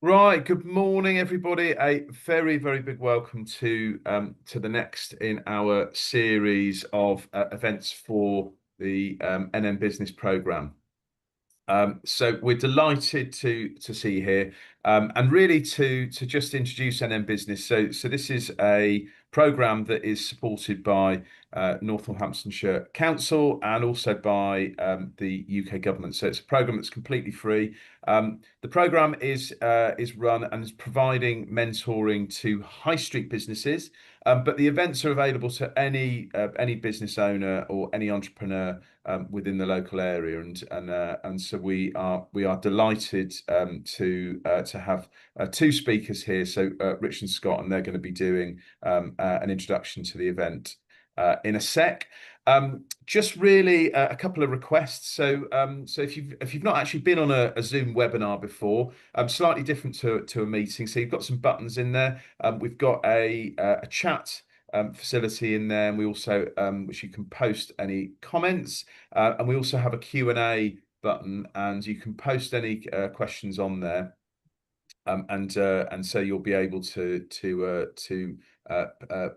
Right, good morning, everybody. A very, very big welcome to the next in our series of events for the NN Business Programme. So we're delighted to see you here, and really to just introduce NN Business. So this is a programme that is supported by North Northamptonshire Council and also by the UK government. So it's a programme that's completely free. The programme is run and is providing mentoring to high street businesses, but the events are available to any business owner or any entrepreneur within the local area, and so we are delighted to have two speakers here. So Rich and Scott, and they're going to be doing an introduction to the event in a sec. Just really a couple of requests. So if you've not actually been on a Zoom webinar before, slightly different to a meeting. So you've got some buttons in there. We've got a chat facility in there, and we also which you can post any comments, and we also have a Q&A button, and you can post any questions on there. And so you'll be able to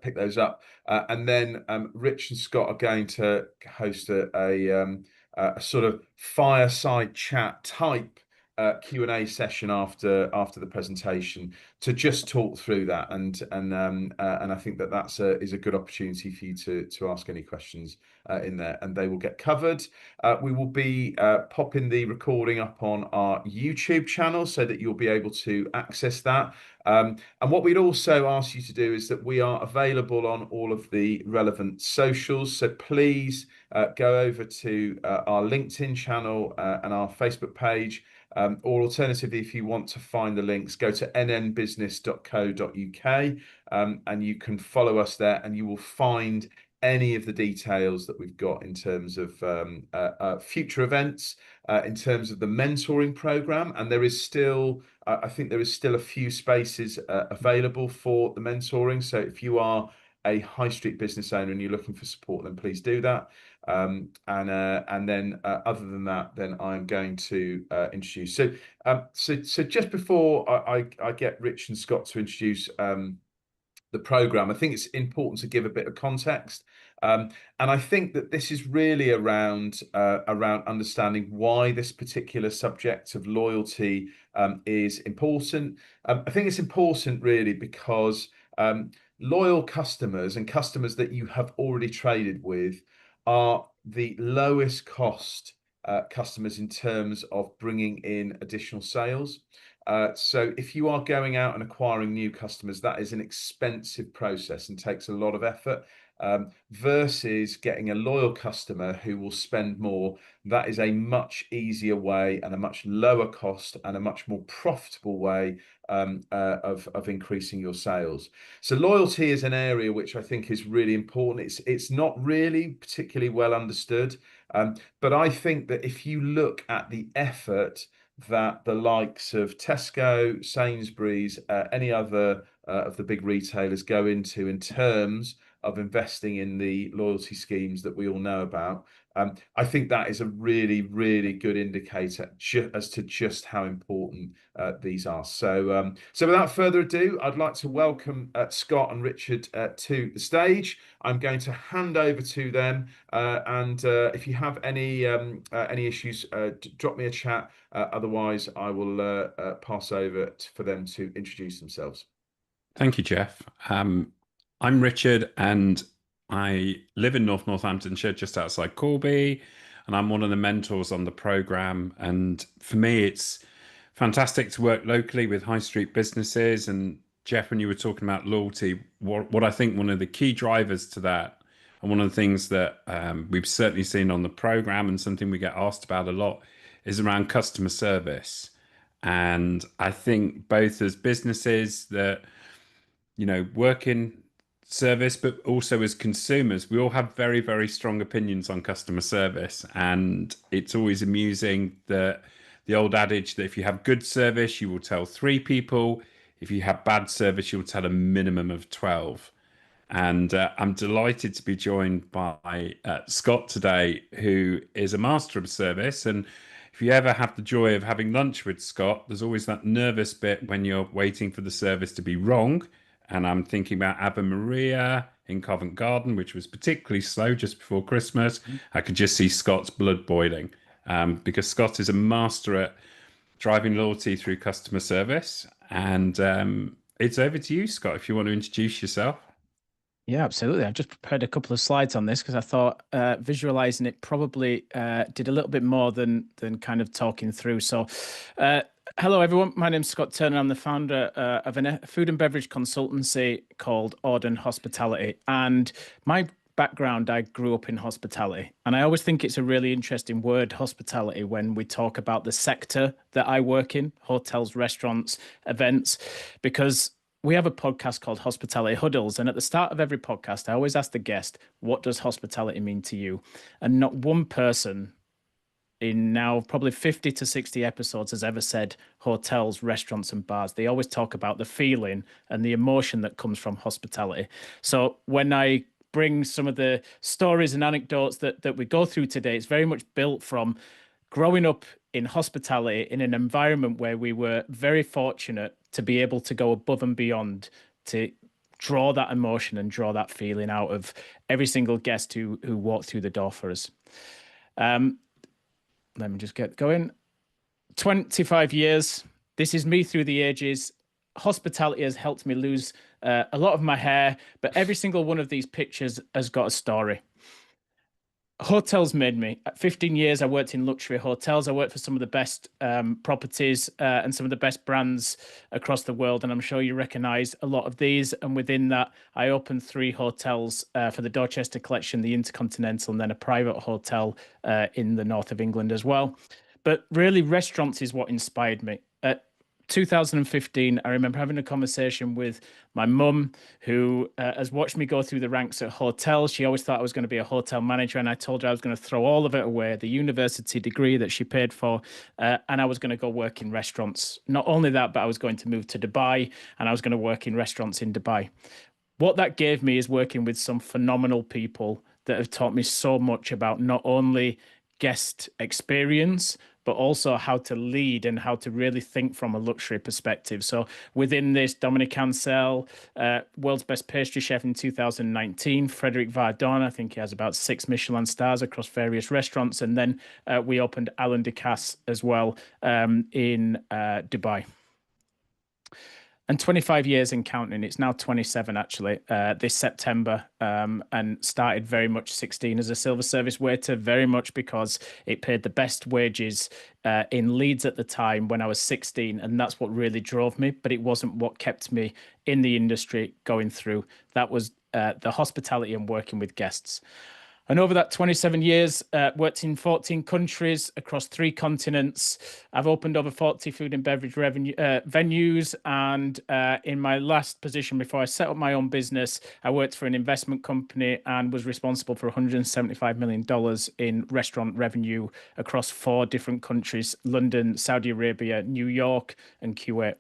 pick those up, and then Rich and Scott are going to host a sort of fireside chat type Q&A session after the presentation to just talk through that, and I think that is a good opportunity for you to ask any questions in there, and they will get covered. We will be popping the recording up on our YouTube channel so that you'll be able to access that. And what we'd also ask you to do is that we are available on all of the relevant socials. So please go over to our LinkedIn channel and our Facebook page. Or alternatively, if you want to find the links, go to nnbusiness.co.uk, and you can follow us there, and you will find any of the details that we've got in terms of future events, in terms of the mentoring program. And there is still, I think there is still a few spaces available for the mentoring. So if you are a high street business owner and you're looking for support, then please do that. And then other than that, then I'm going to introduce. So just before I get Rich and Scott to introduce the program, I think it's important to give a bit of context, and I think that this is really around understanding why this particular subject of loyalty is important. I think it's important really because loyal customers and customers that you have already traded with are the lowest cost customers in terms of bringing in additional sales. So if you are going out and acquiring new customers, that is an expensive process and takes a lot of effort. Versus getting a loyal customer who will spend more, that is a much easier way and a much lower cost and a much more profitable way of increasing your sales. So loyalty is an area which I think is really important. It's not really particularly well understood, but I think that if you look at the effort that the likes of Tesco, Sainsbury's, any other of the big retailers go into in terms of investing in the loyalty schemes that we all know about, I think that is a really, really good indicator as to just how important these are. So without further ado, I'd like to welcome Scott and Richard to the stage. I'm going to hand over to them, and if you have any issues, drop me a chat. Otherwise, I will pass over for them to introduce themselves. Thank you, Jeff. I'm Richard, and I live in North Northamptonshire, just outside Corby, and I'm one of the mentors on the programme. And for me, it's fantastic to work locally with high street businesses. And Jeff, when you were talking about loyalty, what I think one of the key drivers to that, and one of the things that we've certainly seen on the programme and something we get asked about a lot, is around customer service. And I think both as businesses that work in service, but also as consumers, we all have very, very strong opinions on customer service. And it's always amusing that the old adage that if you have good service, you will tell three people. If you have bad service, you'll tell a minimum of 12. And I'm delighted to be joined by Scott today, who is a master of service. And if you ever have the joy of having lunch with Scott, there's always that nervous bit when you're waiting for the service to be wrong. And I'm thinking about Ave Maria in Covent Garden, which was particularly slow just before Christmas. I could just see Scott's blood boiling, because Scott is a master at driving loyalty through customer service. And it's over to you, Scott, if you want to introduce yourself. Yeah, absolutely. I've just prepared a couple of slides on this because I thought visualizing it probably did a little bit more than kind of talking through. So, hello everyone. My name's Scott Turner. I'm the founder of a food and beverage consultancy called Auden Hospitality. And my background, I grew up in hospitality, and I always think it's a really interesting word, hospitality, when we talk about the sector that I work in, hotels, restaurants, events, because we have a podcast called Hospitality Huddles. And at the start of every podcast, I always ask the guest, what does hospitality mean to you? And not one person in now probably 50 to 60 episodes has ever said hotels, restaurants, and bars. They always talk about the feeling and the emotion that comes from hospitality. So when I bring some of the stories and anecdotes that we go through today, it's very much built from growing up in hospitality in an environment where we were very fortunate to be able to go above and beyond to draw that emotion and draw that feeling out of every single guest who walked through the door for us. Let me just get going. 25 years. This is me through the ages. Hospitality has helped me lose a lot of my hair, but every single one of these pictures has got a story. Hotels made me. At 15 years, I worked in luxury hotels. I worked for some of the best properties and some of the best brands across the world. And I'm sure you recognize a lot of these. And within that, I opened 3 hotels for the Dorchester Collection, the Intercontinental, and then a private hotel in the north of England as well. But really, restaurants is what inspired me. 2015, I remember having a conversation with my mum, who has watched me go through the ranks at hotels. She always thought I was going to be a hotel manager, and I told her I was going to throw all of it away, the university degree that she paid for, and I was going to go work in restaurants. Not only that, but I was going to move to Dubai, and I was going to work in restaurants in Dubai. What that gave me is working with some phenomenal people that have taught me so much about not only guest experience, but also how to lead and how to really think from a luxury perspective. So within this, Dominic Ansel, world's best pastry chef in 2019, Frederic Vardon, I think he has about 6 Michelin stars across various restaurants. And then we opened Alain Ducasse as well in Dubai. And 25 years in counting. It's now 27 actually this September, and started very much 16 as a silver service waiter, very much because it paid the best wages in Leeds at the time when I was 16, and that's what really drove me. But it wasn't what kept me in the industry going through. That was the hospitality and working with guests. And over that 27 years, worked in 14 countries across 3 continents. I've opened over 40 food and beverage venues. And in my last position before I set up my own business, I worked for an investment company and was responsible for $175 million in restaurant revenue across 4 different countries: London, Saudi Arabia, New York, and Kuwait.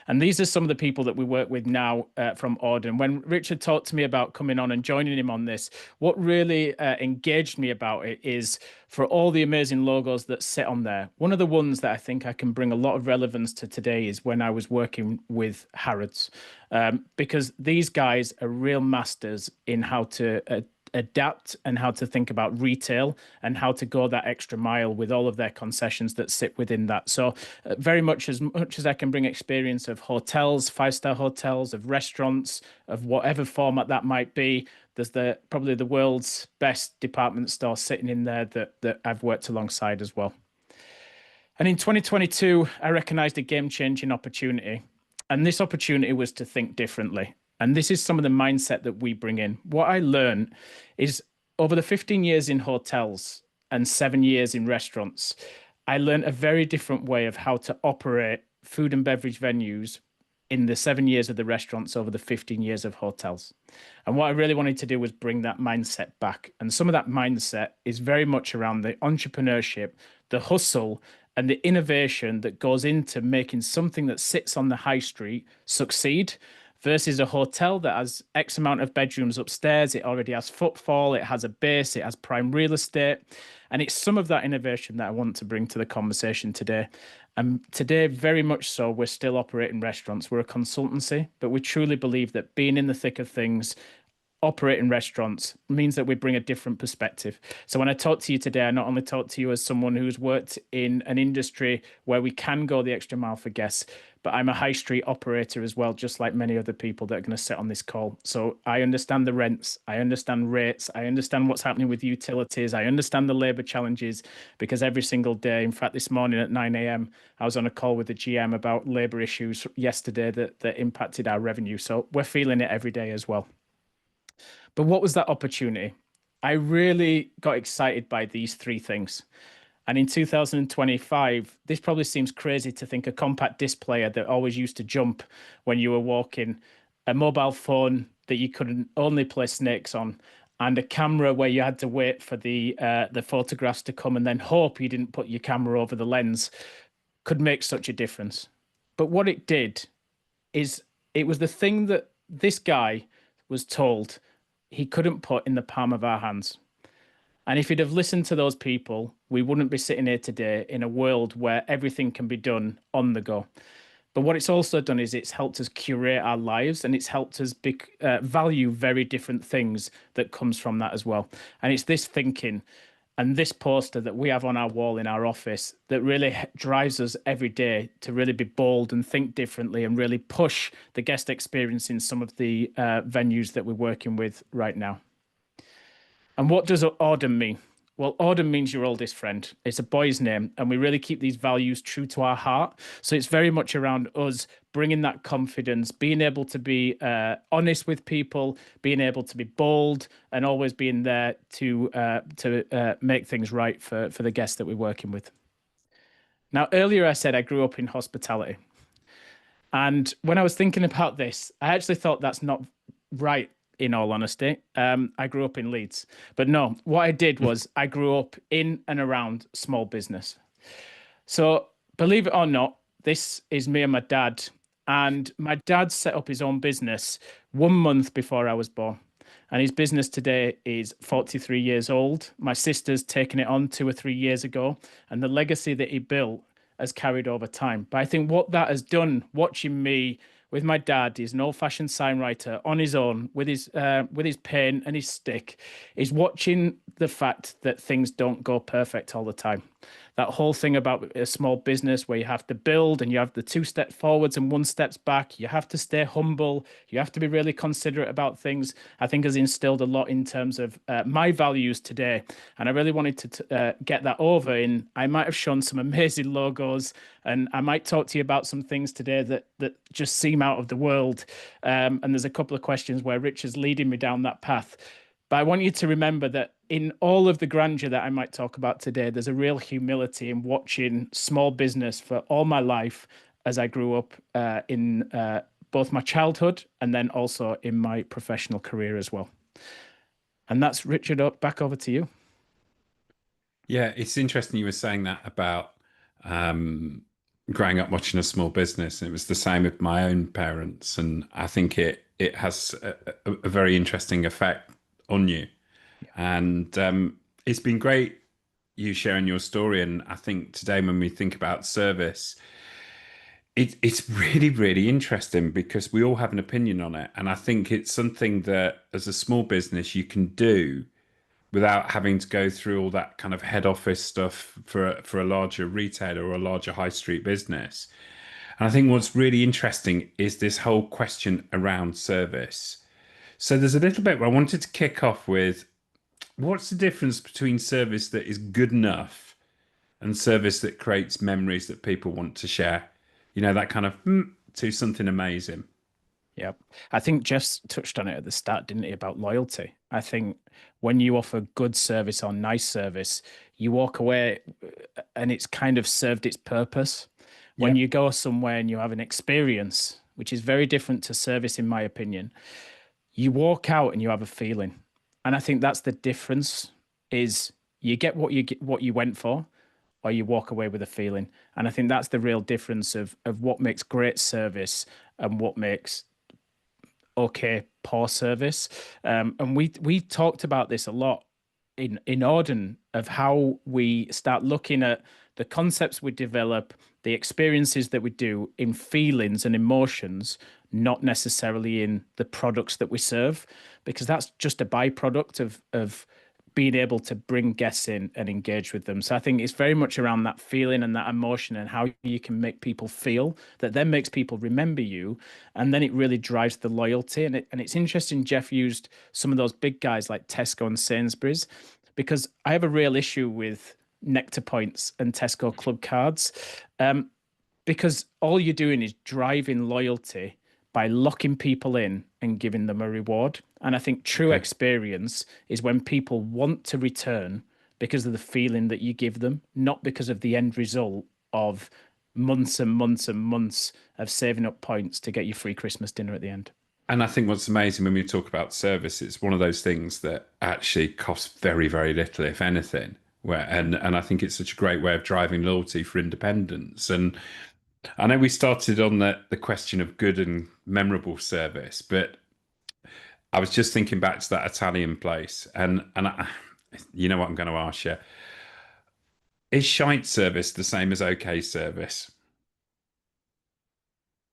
And these are some of the people that we work with now from Auden. When Richard talked to me about coming on and joining him on this, what really engaged me about it is for all the amazing logos that sit on there. One of the ones that I think I can bring a lot of relevance to today is when I was working with Harrods, because these guys are real masters in how to adapt and how to think about retail and how to go that extra mile with all of their concessions that sit within that. So very much as I can bring experience of hotels, 5-star hotels, of restaurants, of whatever format that might be, there's probably the world's best department store sitting in there that I've worked alongside as well. And in 2022, I recognized a game-changing opportunity. And this opportunity was to think differently. And this is some of the mindset that we bring in. What I learned is over the 15 years in hotels and 7 years in restaurants, I learned a very different way of how to operate food and beverage venues in the 7 years of the restaurants over the 15 years of hotels. And what I really wanted to do was bring that mindset back. And some of that mindset is very much around the entrepreneurship, the hustle, and the innovation that goes into making something that sits on the high street succeed, versus a hotel that has X amount of bedrooms upstairs. It already has footfall, it has a base, it has prime real estate. And it's some of that innovation that I want to bring to the conversation today. And today, very much so, we're still operating restaurants. We're a consultancy, but we truly believe that being in the thick of things, operating restaurants means that we bring a different perspective. So when I talk to you today, I not only talk to you as someone who's worked in an industry where we can go the extra mile for guests, but I'm a high street operator as well, just like many other people that are going to sit on this call. So I understand the rents, I understand rates, I understand what's happening with utilities, I understand the labour challenges, because every single day, in fact, this morning at 9 a.m., I was on a call with the GM about labour issues yesterday that impacted our revenue. So we're feeling it every day as well. But what was that opportunity? I really got excited by these three things. And in 2025, this probably seems crazy to think a compact disc player that always used to jump when you were walking, a mobile phone that you could only play snakes on, and a camera where you had to wait for the photographs to come and then hope you didn't put your camera over the lens, could make such a difference. But what it did is it was the thing that this guy was told he couldn't put in the palm of our hands. And if he'd have listened to those people, we wouldn't be sitting here today in a world where everything can be done on the go. But what it's also done is it's helped us curate our lives, and it's helped us value very different things that comes from that as well. And it's this thinking and this poster that we have on our wall in our office that really drives us every day to really be bold and think differently and really push the guest experience in some of the venues that we're working with right now. And what does Auden mean? Well, Auden means your oldest friend. It's a boy's name, and we really keep these values true to our heart. So it's very much around us bringing that confidence, being able to be honest with people, being able to be bold, and always being there to make things right for the guests that we're working with. Now, earlier I said I grew up in hospitality. And when I was thinking about this, I actually thought that's not right. In all honesty, I grew up in Leeds, but no, what I did was I grew up in and around small business. So believe it or not, this is me and my dad. And my dad set up his own business 1 month before I was born. And his business today is 43 years old. My sister's taken it on 2 or 3 years ago. And the legacy that he built has carried over time. But I think what that has done, watching me with my dad, he's an old-fashioned sign writer on his own with his pen and his stick, is watching the fact that things don't go perfect all the time. That whole thing about a small business where you have to build and you have the 2 steps forwards and 1 steps back. You have to stay humble. You have to be really considerate about things. I think has instilled a lot in terms of my values today. And I really wanted to get that over in, I might have shown some amazing logos, and I might talk to you about some things today that just seem out of the world. And there's a couple of questions where Richard's leading me down that path. But I want you to remember that in all of the grandeur that I might talk about today, there's a real humility in watching small business for all my life as I grew up in both my childhood and then also in my professional career as well. And that's Richard, back over to you. Yeah, it's interesting you were saying that about growing up watching a small business. It was the same with my own parents. And I think it has a very interesting effect on you. Yeah. And it's been great you sharing your story. And I think today when we think about service, it's really, really interesting because we all have an opinion on it. And I think it's something that as a small business you can do without having to go through all that kind of head office stuff for a larger retailer or a larger high street business. And I think what's really interesting is this whole question around service. So there's a little bit where I wanted to kick off with, what's the difference between service that is good enough and service that creates memories that people want to share? You know, that kind of to something amazing. Yeah, I think Jeff's touched on it at the start, didn't he, about loyalty? I think when you offer good service or nice service, you walk away and it's kind of served its purpose. When you go somewhere and you have an experience, which is very different to service, in my opinion, you walk out and you have a feeling. And I think that's the difference, is you get what you went for, or you walk away with a feeling. And I think that's the real difference of what makes great service and what makes okay, poor service. And we talked about this a lot in Auden, of how we start looking at the concepts we develop, the experiences that we do in feelings and emotions, not necessarily in the products that we serve, because that's just a byproduct of being able to bring guests in and engage with them. So I think it's very much around that feeling and that emotion, and how you can make people feel, that then makes people remember you, and then it really drives the loyalty. And it's interesting, Jeff used some of those big guys like Tesco and Sainsbury's, because I have a real issue with Nectar points and Tesco club cards, because all you're doing is driving loyalty by locking people in and giving them a reward. And I think true experience is when people want to return because of the feeling that you give them, not because of the end result of months and months and months of saving up points to get your free Christmas dinner at the end. And I think what's amazing when we talk about service, it's one of those things that actually costs very, very little, if anything. And I think it's such a great way of driving loyalty for independence. And I know we started on the question of good and memorable service, but I was just thinking back to that Italian place, and you know what I'm going to ask you. Is shite service the same as okay service?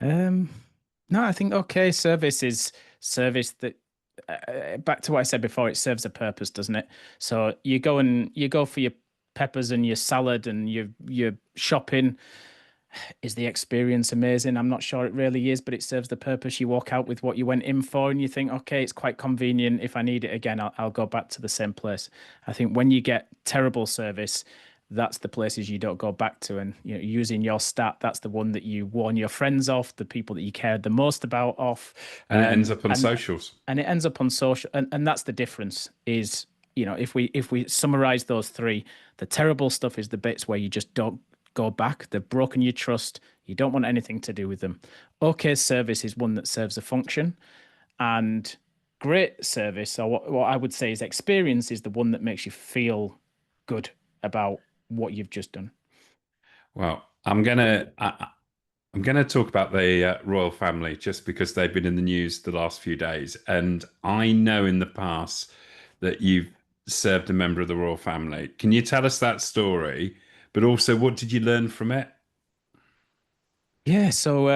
No, I think okay service is service that, back to what I said before, it serves a purpose, doesn't it? So you go for your peppers and your salad and your shopping. Is the experience amazing? I'm not sure it really is, but it serves the purpose. You walk out with what you went in for, and you think, okay, it's quite convenient. If I need it again, I'll go back to the same place. I think when you get terrible service, that's the places you don't go back to. And using your stat, that's the one that you warn your friends off, the people that you cared the most about off. And it ends up on socials. And it ends up on social. And that's the difference is, if we summarize those three, the terrible stuff is the bits where you just don't go back. They've broken your trust. You don't want anything to do with them. Okay service is one that serves a function, and great service, or what I would say is experience, is the one that makes you feel good about what you've just done. Well, I'm gonna talk about the royal family just because they've been in the news the last few days, and I know in the past that you've served a member of the royal family. Can you tell us that story? But also, what did you learn from it? Yeah, so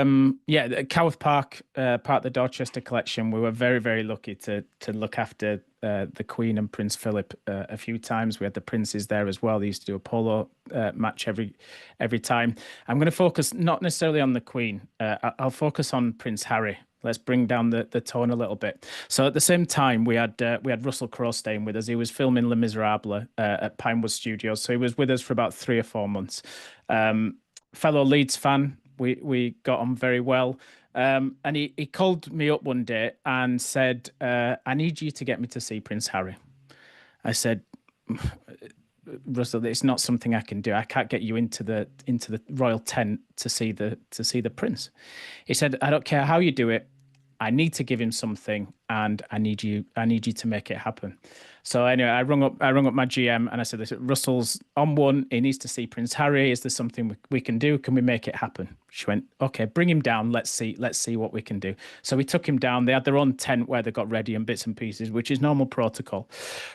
Coworth Park, part of the Dorchester collection, we were very, very lucky to look after the Queen and Prince Philip a few times. We had the princes there as well. They used to do a polo match every time. I'm going to focus not necessarily on the Queen. I'll focus on Prince Harry. Let's bring down the tone a little bit. So at the same time, we had Russell Crowe staying with us. He was filming Les Miserables at Pinewood Studios, so he was with us for about 3 or 4 months. Fellow Leeds fan, we got on very well. And he called me up one day and said, "I need you to get me to see Prince Harry." I said, "Russell, it's not something I can do. I can't get you into the royal tent to see the prince." He said, "I don't care how you do it. I need to give him something, and I need you to make it happen." So anyway, I rung up my GM and I said, "Listen, Russell's on one. He needs to see Prince Harry. Is there something we can do? Can we make it happen?" She went, "Okay, bring him down. Let's see what we can do." So we took him down. They had their own tent where they got ready and bits and pieces, which is normal protocol.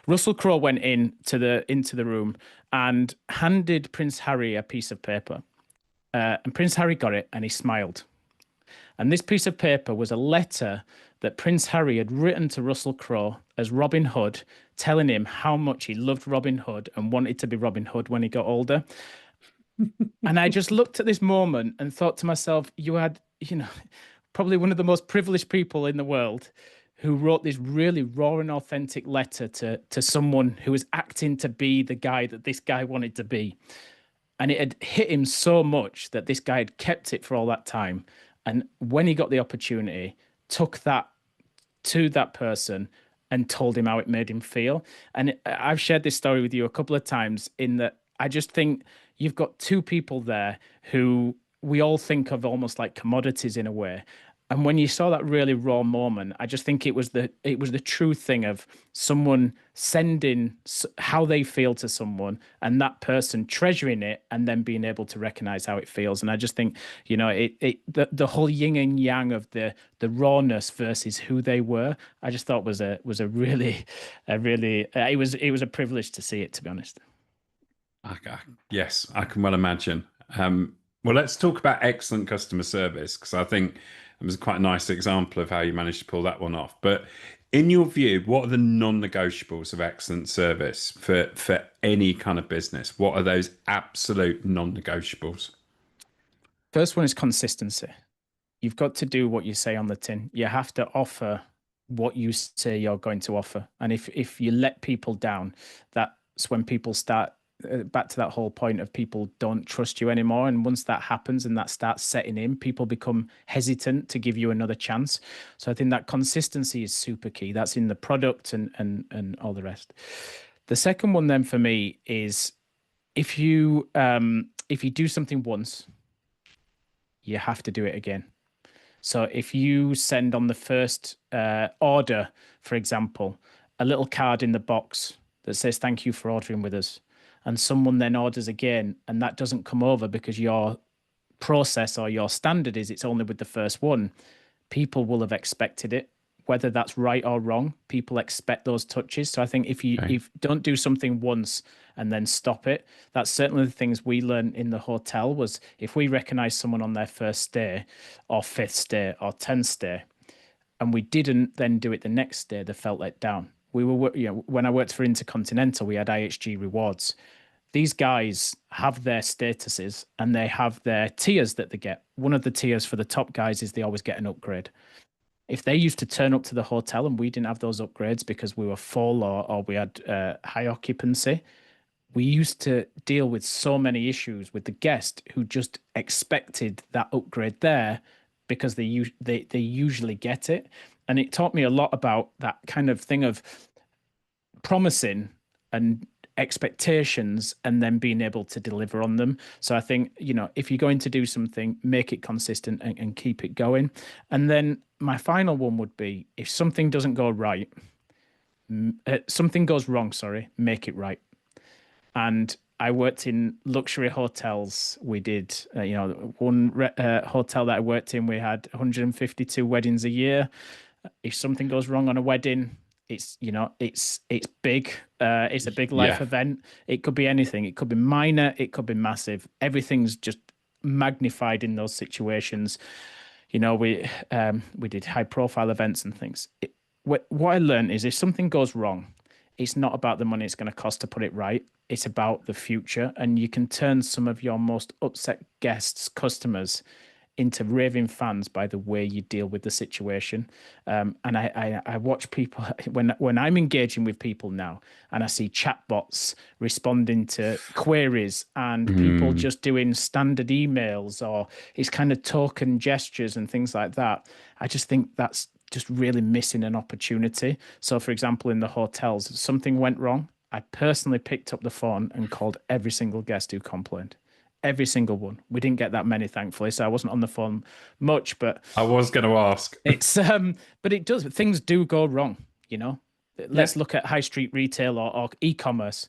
Russell Crowe went into the room and handed Prince Harry a piece of paper. And Prince Harry got it and he smiled. And this piece of paper was a letter that Prince Harry had written to Russell Crowe as Robin Hood, telling him how much he loved Robin Hood and wanted to be Robin Hood when he got older. And I just looked at this moment and thought to myself, you had, probably one of the most privileged people in the world who wrote this really raw and authentic letter to someone who was acting to be the guy that this guy wanted to be. And it had hit him so much that this guy had kept it for all that time. And when he got the opportunity, took that to that person and told him how it made him feel. And I've shared this story with you a couple of times, in that I just think you've got two people there who we all think of almost like commodities in a way. And when you saw that really raw moment, I just think it was the true thing of someone sending how they feel to someone, and that person treasuring it, and then being able to recognize how it feels. And I just think, the whole yin and yang of the rawness versus who they were, I just thought was a really it was a privilege to see it, to be honest. Yes, I can well imagine. Well, let's talk about excellent customer service, because I think it was quite a nice example of how you managed to pull that one off. But in your view, what are the non-negotiables of excellent service for any kind of business? What are those absolute non-negotiables? First one is consistency. You've got to do what you say on the tin. You have to offer what you say you're going to offer. And if you let people down, that's when people start back to that whole point of people don't trust you anymore. And once that happens and that starts setting in, people become hesitant to give you another chance. So I think that consistency is super key. That's in the product and all the rest. The second one then for me is if you do something once, you have to do it again. So if you send on the first order, for example, a little card in the box that says, "Thank you for ordering with us," and someone then orders again, and that doesn't come over because your process or your standard is it's only with the first one, people will have expected it. Whether that's right or wrong, people expect those touches. So I think if you don't do something once and then stop it, that's certainly the things we learned in the hotel was if we recognize someone on their first stay or fifth stay or 10th stay, and we didn't then do it the next day, they felt let down. We were, when I worked for Intercontinental, we had IHG rewards. These guys have their statuses and they have their tiers that they get. One of the tiers for the top guys is they always get an upgrade. If they used to turn up to the hotel and we didn't have those upgrades because we were full or we had high occupancy, we used to deal with so many issues with the guest who just expected that upgrade there because they usually get it. And it taught me a lot about that kind of thing of promising and expectations and then being able to deliver on them. So I think, if you're going to do something, make it consistent and keep it going. And then my final one would be if something doesn't go right, something goes wrong, sorry, make it right. And I worked in luxury hotels. We did, one hotel that I worked in, we had 152 weddings a year. If something goes wrong on a wedding, it's big. It's a big life event. It could be anything. It could be minor. It could be massive. Everything's just magnified in those situations. We did high profile events and things. What I learned is if something goes wrong, it's not about the money it's going to cost to put it right. It's about the future. And you can turn some of your most upset guests, customers, into raving fans by the way you deal with the situation. And I watch people when I'm engaging with people now and I see chatbots responding to queries and people just doing standard emails or it's kind of token gestures and things like that. I just think that's just really missing an opportunity. So for example, in the hotels, something went wrong. I personally picked up the phone and called every single guest who complained. Every single one. We didn't get that many, thankfully, so I wasn't on the phone much. But I was going to ask. It's but it does. Things do go wrong. Let's look at high street retail or e-commerce.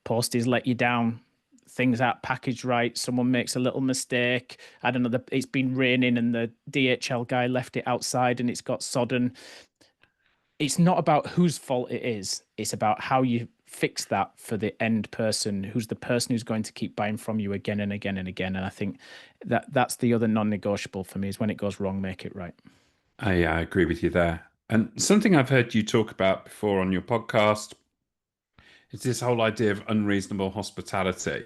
Posties let you down. Things aren't packaged right. Someone makes a little mistake. I don't know. It's been raining and the DHL guy left it outside and it's got sodden. It's not about whose fault it is. It's about how you fix that for the end person, who's the person who's going to keep buying from you again and again and again. And I think that's the other non-negotiable for me is when it goes wrong, make it right. I agree with you there. And something I've heard you talk about before on your podcast is this whole idea of unreasonable hospitality.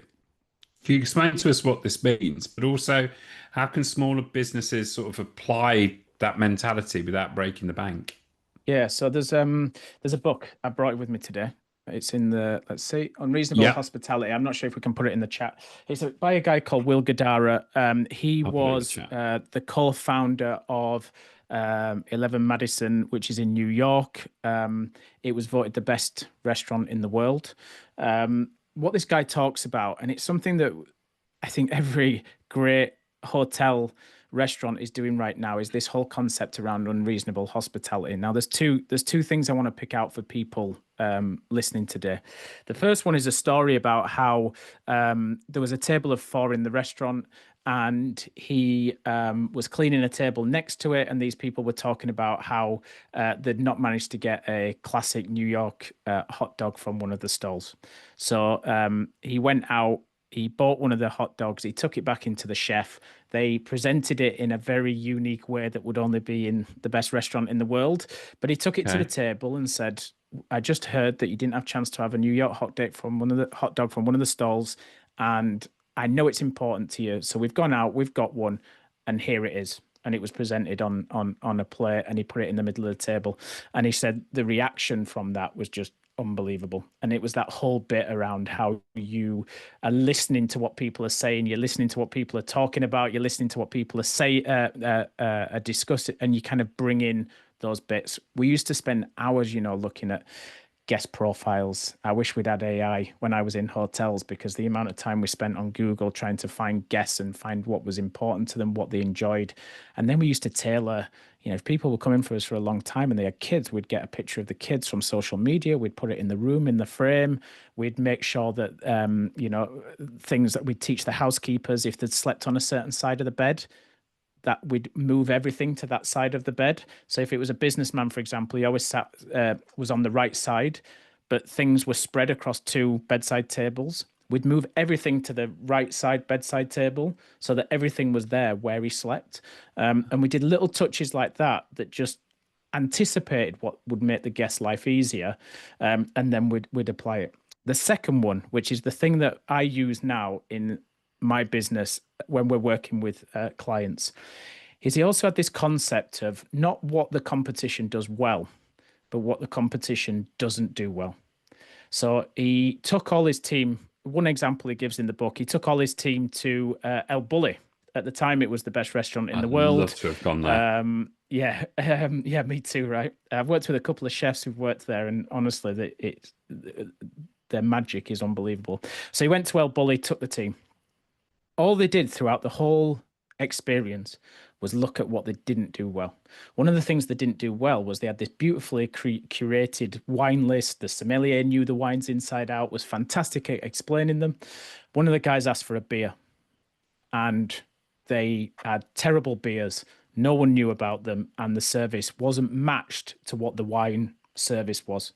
Can you explain to us what this means, but also how can smaller businesses sort of apply that mentality without breaking the bank? Yeah, so there's a book. I brought it with me today. It's in the, let's see, Unreasonable Hospitality. I'm not sure if we can put it in the chat. It's by a guy called Will Gadara. He was the co-founder of 11 Madison, which is in New York. It was voted the best restaurant in the world. What this guy talks about, and it's something that I think every great hotel restaurant is doing right now is this whole concept around unreasonable hospitality. Now, there's two things I want to pick out for people listening today. The first one is a story about how there was a table of 4 in the restaurant, and he was cleaning a table next to it, and these people were talking about how they'd not managed to get a classic New York hot dog from one of the stalls. So he went out, he bought one of the hot dogs, he took it back into the chef. They presented it in a very unique way that would only be in the best restaurant in the world. But he took it to the table and said, I just heard that you didn't have a chance to have a New York hot dog from one of the stalls, and I know it's important to you. So we've gone out, we've got one, and here it is. And it was presented on a plate, and he put it in the middle of the table. And he said the reaction from that was just unbelievable. And it was that whole bit around how you are listening to what people are saying, you're listening to what people are talking about, you're listening to what people are discussing, and you kind of bring in those bits. We used to spend hours, looking at guest profiles. I wish we'd had AI when I was in hotels, because the amount of time we spent on Google trying to find guests and find what was important to them, what they enjoyed. And then we used to tailor, if people were coming for us for a long time and they had kids, we'd get a picture of the kids from social media, we'd put it in the room, in the frame, we'd make sure that, things that we'd teach the housekeepers, if they'd slept on a certain side of the bed, that we'd move everything to that side of the bed. So if it was a businessman, for example, he always was on the right side, but things were spread across 2 bedside tables. We'd move everything to the right side bedside table so that everything was there where he slept. And we did little touches like that just anticipated what would make the guest life easier. And then we'd apply it. The second one, which is the thing that I use now in my business when we're working with clients, is he also had this concept of not what the competition does well, but what the competition doesn't do well. So he took all his team. One example he gives in the book, he took all his team to El Bulli. At the time, it was the best restaurant in the world. I'd love to have gone there. Yeah, me too, right? I've worked with a couple of chefs who've worked there, and honestly, their magic is unbelievable. So he went to El Bulli, took the team. All they did throughout the whole experience was look at what they didn't do well. One of the things they didn't do well was they had this beautifully curated wine list. The sommelier knew the wines inside out, was fantastic at explaining them. One of the guys asked for a beer, and they had terrible beers. No one knew about them, and the service wasn't matched to what the wine service was.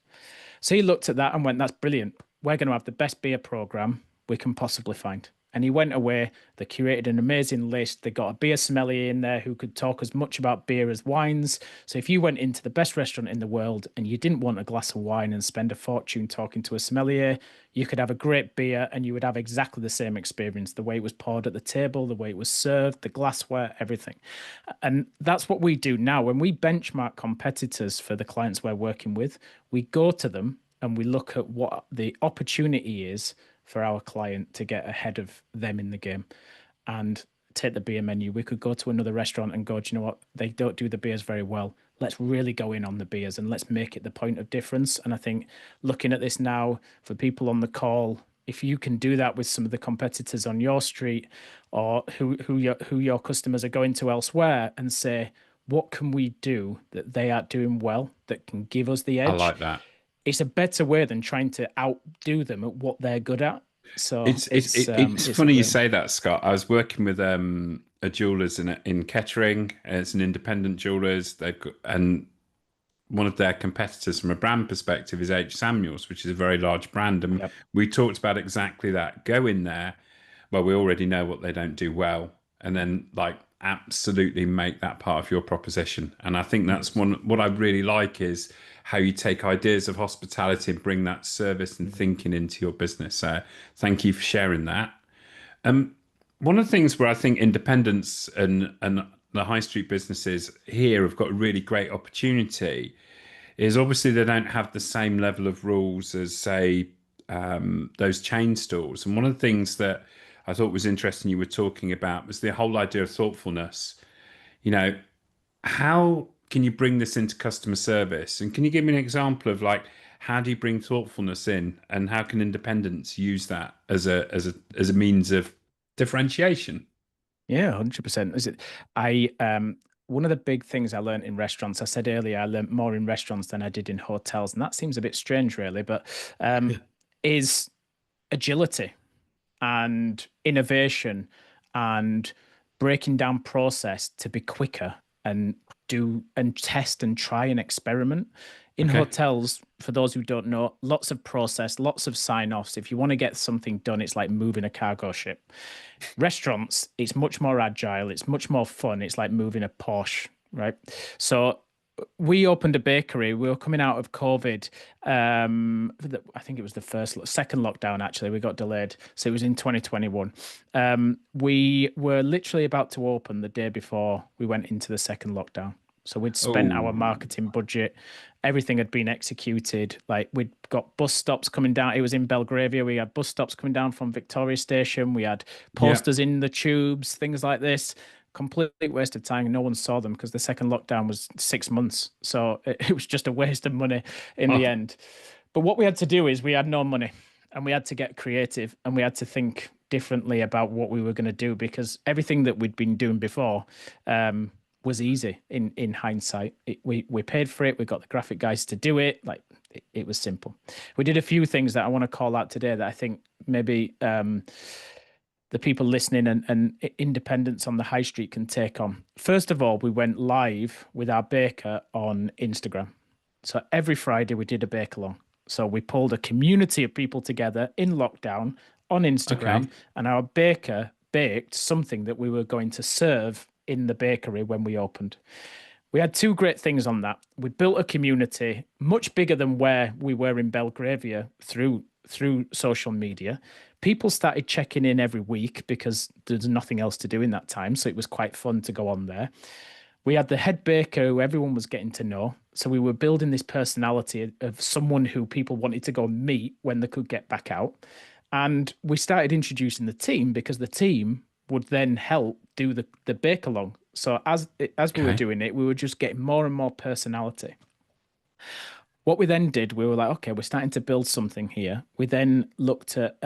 So he looked at that and went, that's brilliant. We're going to have the best beer program we can possibly find. And he went away, they curated an amazing list. They got a beer sommelier in there who could talk as much about beer as wines. So if you went into the best restaurant in the world and you didn't want a glass of wine and spend a fortune talking to a sommelier, you could have a great beer and you would have exactly the same experience. The way it was poured at the table, the way it was served, the glassware, everything. And that's what we do now. When we benchmark competitors for the clients we're working with, we go to them and we look at what the opportunity is for our client to get ahead of them in the game. And take the beer menu. We could go to another restaurant and go, do you know what? They don't do the beers very well. Let's really go in on the beers and let's make it the point of difference. And I think looking at this now for people on the call, if you can do that with some of the competitors on your street or who your customers are going to elsewhere and say, what can we do that they are doing well that can give us the edge? I like that. It's a better way than trying to outdo them at what they're good at. So it's funny you say that, Scott. I was working with a jewelers in Kettering. It's an independent jewelers. And one of their competitors from a brand perspective is H. Samuels, which is a very large brand. And we talked about exactly that. Go in there. Well, we already know what they don't do well, and then absolutely make that part of your proposition. And I think that's what I really like is how you take ideas of hospitality and bring that service and thinking into your business. So thank you for sharing that. One of the things where I think independents and the high street businesses here have got a really great opportunity is obviously they don't have the same level of rules as, say, those chain stores. And one of the things that I thought was interesting you were talking about was the whole idea of thoughtfulness. How can you bring this into customer service? And can you give me an example of how do you bring thoughtfulness in, and how can independents use that as a means of differentiation? Yeah, 100%. Is it? One of the big things I learned in restaurants, I said earlier, I learned more in restaurants than I did in hotels, and that seems a bit strange, really, but is agility and innovation and breaking down process to be quicker and do and test and try and experiment. In Okay. hotels, for those who don't know, lots of process, lots of sign-offs. If you want to get something done, it's like moving a cargo ship. Restaurants, it's much more agile, it's much more fun. It's like moving a Porsche, right? So we opened a bakery. We were coming out of COVID. I think it was the second lockdown, actually. We got delayed. So it was in 2021. We were literally about to open the day before we went into the second lockdown. So we'd spent our marketing budget. Everything had been executed. Like, we'd got bus stops coming down. It was in Belgravia. We had bus stops coming down from Victoria Station. We had posters in the tubes, things like this. Complete waste of time. No one saw them because the second lockdown was 6 months. So it was just a waste of money in the end. But what we had to do is we had no money, and we had to get creative, and we had to think differently about what we were going to do, because everything that we'd been doing before was easy in hindsight. We paid for it. We got the graphic guys to do it. Like, it was simple. We did a few things that I want to call out today that I think maybe the people listening and independents on the high street can take on. First of all, we went live with our baker on Instagram. So every Friday we did a bake along. So we pulled a community of people together in lockdown on Instagram, and our baker baked something that we were going to serve in the bakery when we opened. We had two great things on that. We built a community much bigger than where we were in Belgravia through social media. People started checking in every week because there's nothing else to do in that time. So it was quite fun to go on there. We had the head baker who everyone was getting to know. So we were building this personality of someone who people wanted to go meet when they could get back out. And we started introducing the team, because the team would then help do the bake along. So as we were doing it, we were just getting more and more personality. What we then did, we were like, okay, we're starting to build something here. We then looked at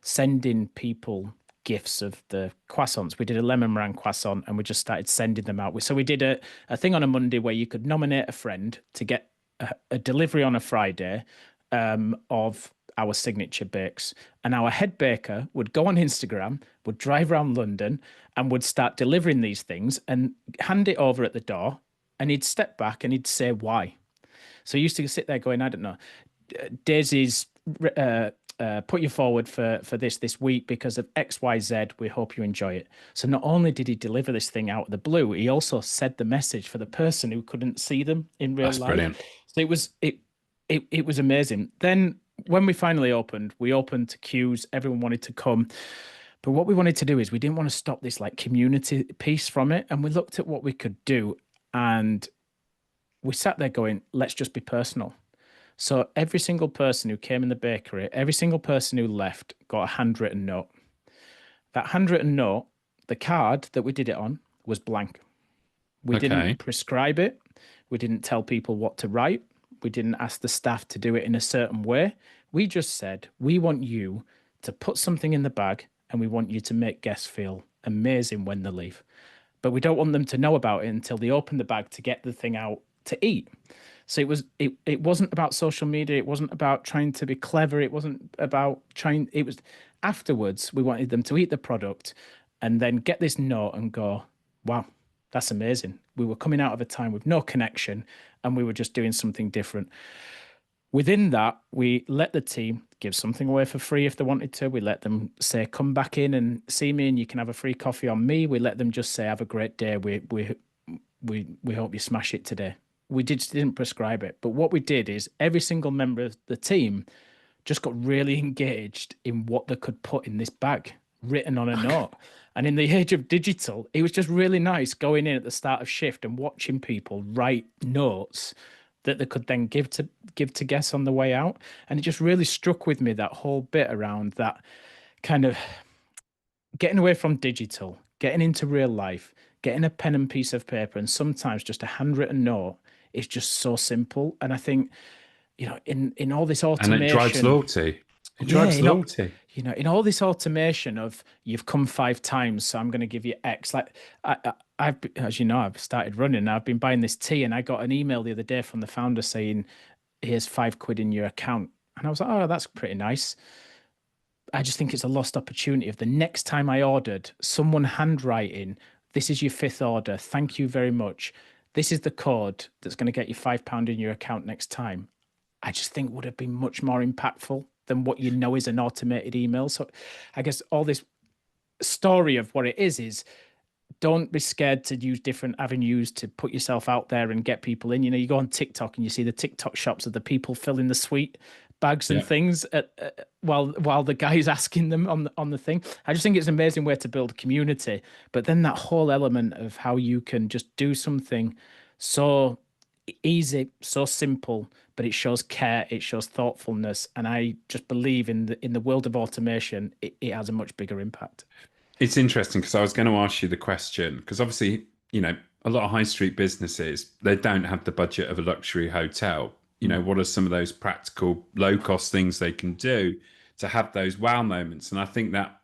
sending people gifts of the croissants. We did a lemon meringue croissant, and we just started sending them out. So we did a thing on a Monday where you could nominate a friend to get a delivery on a Friday of our signature bakes. And our head baker would go on Instagram, would drive around London, and would start delivering these things and hand it over at the door. And he'd step back and he'd say why. So he used to sit there going, I don't know, Daisy's put you forward for this week because of XYZ. We hope you enjoy it. So not only did he deliver this thing out of the blue, he also said the message for the person who couldn't see them in real life. That's brilliant. So it was amazing. Then when we finally opened, we opened to queues. Everyone wanted to come. But what we wanted to do is we didn't want to stop this like community piece from it. And we looked at what we could do, and we sat there going, let's just be personal. So every single person who came in the bakery, every single person who left got a handwritten note. That handwritten note, the card that we did it on, was blank. We didn't prescribe it. We didn't tell people what to write. We didn't ask the staff to do it in a certain way. We just said, we want you to put something in the bag, and we want you to make guests feel amazing when they leave. But we don't want them to know about it until they open the bag to get the thing out to eat. So it wasn't about social media. It wasn't about trying to be clever. It wasn't about it was afterwards, we wanted them to eat the product and then get this note and go, wow, that's amazing. We were coming out of a time with no connection, and we were just doing something different. Within that, we let the team give something away for free if they wanted to. We let them say, come back in and see me and you can have a free coffee on me. We let them just say, have a great day. We hope you smash it today. We didn't prescribe it. But what we did is every single member of the team just got really engaged in what they could put in this bag written on a note. And in the age of digital, it was just really nice going in at the start of shift and watching people write notes that they could then give to guests on the way out. And it just really struck with me, that whole bit around that kind of getting away from digital, getting into real life, getting a pen and piece of paper, and sometimes just a handwritten note is just so simple. And I think, in all this automation, and it drives loyalty. It drives loyalty. you know, in all this automation of you've come 5 times, so I'm going to give you X. Like as you know, I've started running. I've been buying this tea, and I got an email the other day from the founder saying, "Here's £5 in your account," and I was like, "Oh, that's pretty nice." I just think it's a lost opportunity. Of the next time I ordered, someone handwriting, "This is your 5th order. Thank you very much. This is the code that's going to get you £5 in your account next time." I just think would have been much more impactful than what you know is an automated email. So I guess all this story of what it is don't be scared to use different avenues to put yourself out there and get people in. You know, you go on TikTok and you see the TikTok shops of the people filling the sweet bags and things while the guy's asking them on the thing. I just think it's an amazing way to build a community. But then that whole element of how you can just do something so easy, so simple, but it shows care, it shows thoughtfulness, and I just believe in the world of automation, it has a much bigger impact. It's interesting because I was going to ask you the question, because obviously, you know, a lot of high street businesses, they don't have the budget of a luxury hotel. You know, what are some of those practical low cost things they can do to have those wow moments? And I think that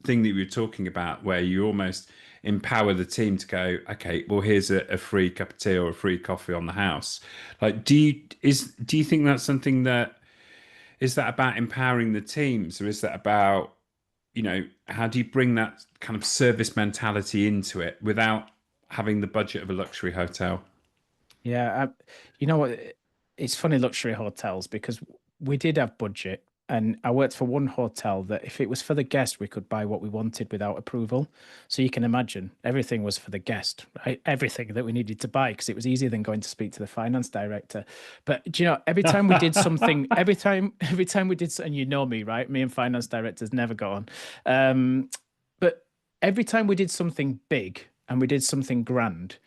thing that you were talking about, where you almost empower the team to go, okay, well, here's a free cup of tea or a free coffee on the house. Like, do you think that's something that is that about empowering the teams, or is that about, you know, how do you bring that kind of service mentality into it without having the budget of a luxury hotel? Yeah, you know what? It's funny, luxury hotels, because we did have budget, and I worked for one hotel that if it was for the guest, we could buy what we wanted without approval. So you can imagine everything was for the guest, right? Everything that we needed to buy, because it was easier than going to speak to the finance director. But do you know, every time we did something, every time we did, and you know me, right? Me and finance directors never got on. But every time we did something big and we did something grand,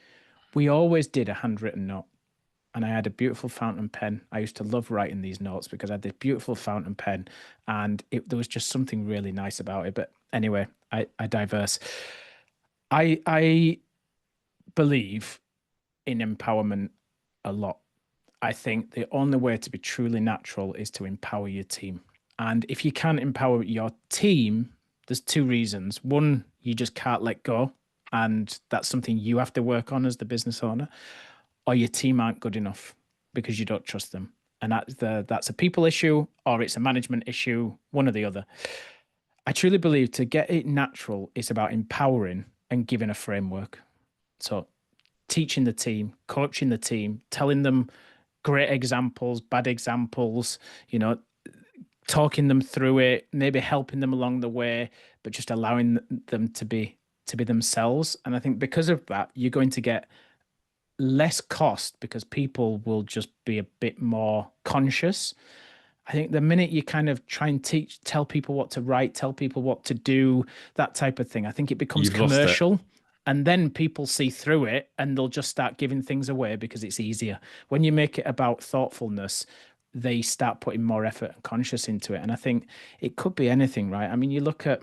we always did a handwritten note. And I had a beautiful fountain pen. I used to love writing these notes because I had this beautiful fountain pen, and there was just something really nice about it. But anyway, I diverse. I believe in empowerment a lot. I think the only way to be truly natural is to empower your team. And if you can't empower your team, there's 2 reasons. One, you just can't let go, and that's something you have to work on as the business owner. Or your team aren't good enough because you don't trust them. And that's a people issue, or it's a management issue, one or the other. I truly believe to get it natural, it's about empowering and giving a framework. So teaching the team, coaching the team, telling them great examples, bad examples, you know, talking them through it, maybe helping them along the way, but just allowing them to be themselves. And I think because of that, you're going to get less cost because people will just be a bit more conscious. I think the minute you kind of try and tell people what to write, tell people what to do, that type of thing, I think it becomes commercial. And then people see through it and they'll just start giving things away because it's easier. When you make it about thoughtfulness, they start putting more effort and conscious into it. And I think it could be anything, right? I mean, you look at